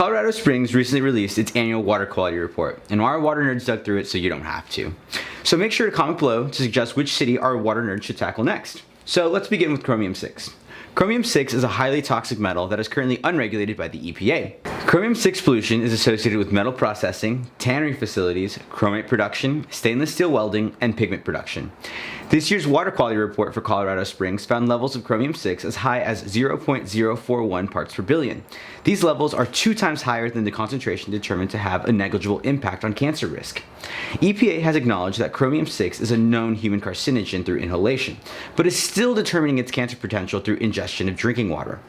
Colorado Springs recently released its annual water quality report, and our water nerds dug through it so you don't have to. So make sure to comment below to suggest which city our water nerds should tackle next. So let's begin with Chromium-6. Chromium-6 is a highly toxic metal that is currently unregulated by the EPA. Chromium-6 pollution is associated with metal processing, tannery facilities, chromate production, stainless steel welding, and pigment production. This year's water quality report for Colorado Springs found levels of Chromium-6 as high as 0.041 parts per billion. These levels are 2 times higher than the concentration determined to have a negligible impact on cancer risk. EPA has acknowledged that Chromium-6 is a known human carcinogen through inhalation, but is still determining its cancer potential through ingestion of drinking water.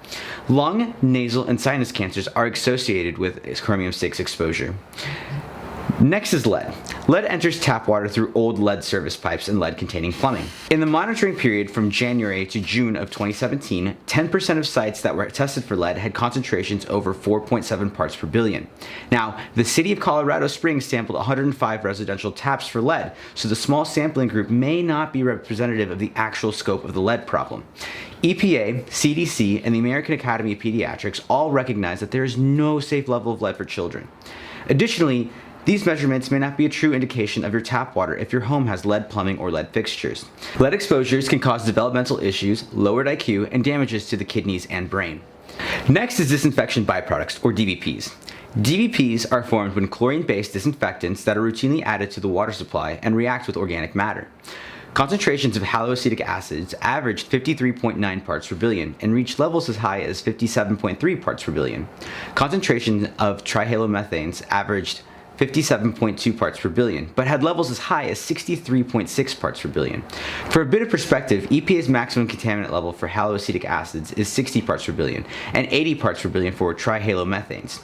Lung, nasal, and sinus cancers are associated with Chromium-6 exposure. Next is lead. Lead enters tap water through old lead service pipes and lead-containing plumbing. In the monitoring period from January to June of 2017, 10% of sites that were tested for lead had concentrations over 4.7 parts per billion. Now, the city of Colorado Springs sampled 105 residential taps for lead, so the small sampling group may not be representative of the actual scope of the lead problem. EPA, CDC, and the American Academy of Pediatrics all recognize that there is no safe level of lead for children. Additionally, these measurements may not be a true indication of your tap water if your home has lead plumbing or lead fixtures. Lead exposures can cause developmental issues, lowered IQ, and damages to the kidneys and brain. Next is disinfection byproducts, or DBPs. DBPs are formed when chlorine-based disinfectants that are routinely added to the water supply and react with organic matter. Concentrations of haloacetic acids averaged 53.9 parts per billion and reached levels as high as 57.3 parts per billion. Concentrations of trihalomethanes averaged 57.2 parts per billion, but had levels as high as 63.6 parts per billion. For a bit of perspective, EPA's maximum contaminant level for haloacetic acids is 60 parts per billion and 80 parts per billion for trihalomethanes.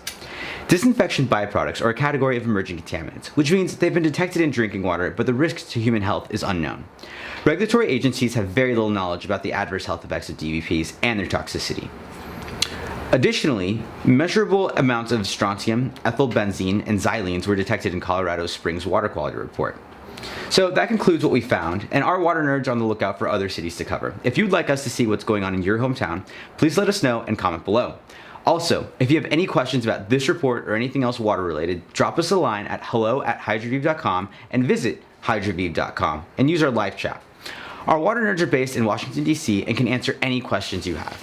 Disinfection byproducts are a category of emerging contaminants, which means they've been detected in drinking water, but the risk to human health is unknown. Regulatory agencies have very little knowledge about the adverse health effects of DBPs and their toxicity. Additionally, measurable amounts of strontium, ethylbenzene, and xylenes were detected in Colorado Springs' water quality report. So that concludes what we found, and our water nerds are on the lookout for other cities to cover. If you'd like us to see what's going on in your hometown, please let us know and comment below. Also, if you have any questions about this report or anything else water related, drop us a line at hello@hydroviv.com and visit hydroviv.com and use our live chat. Our water nerds are based in Washington, D.C. and can answer any questions you have.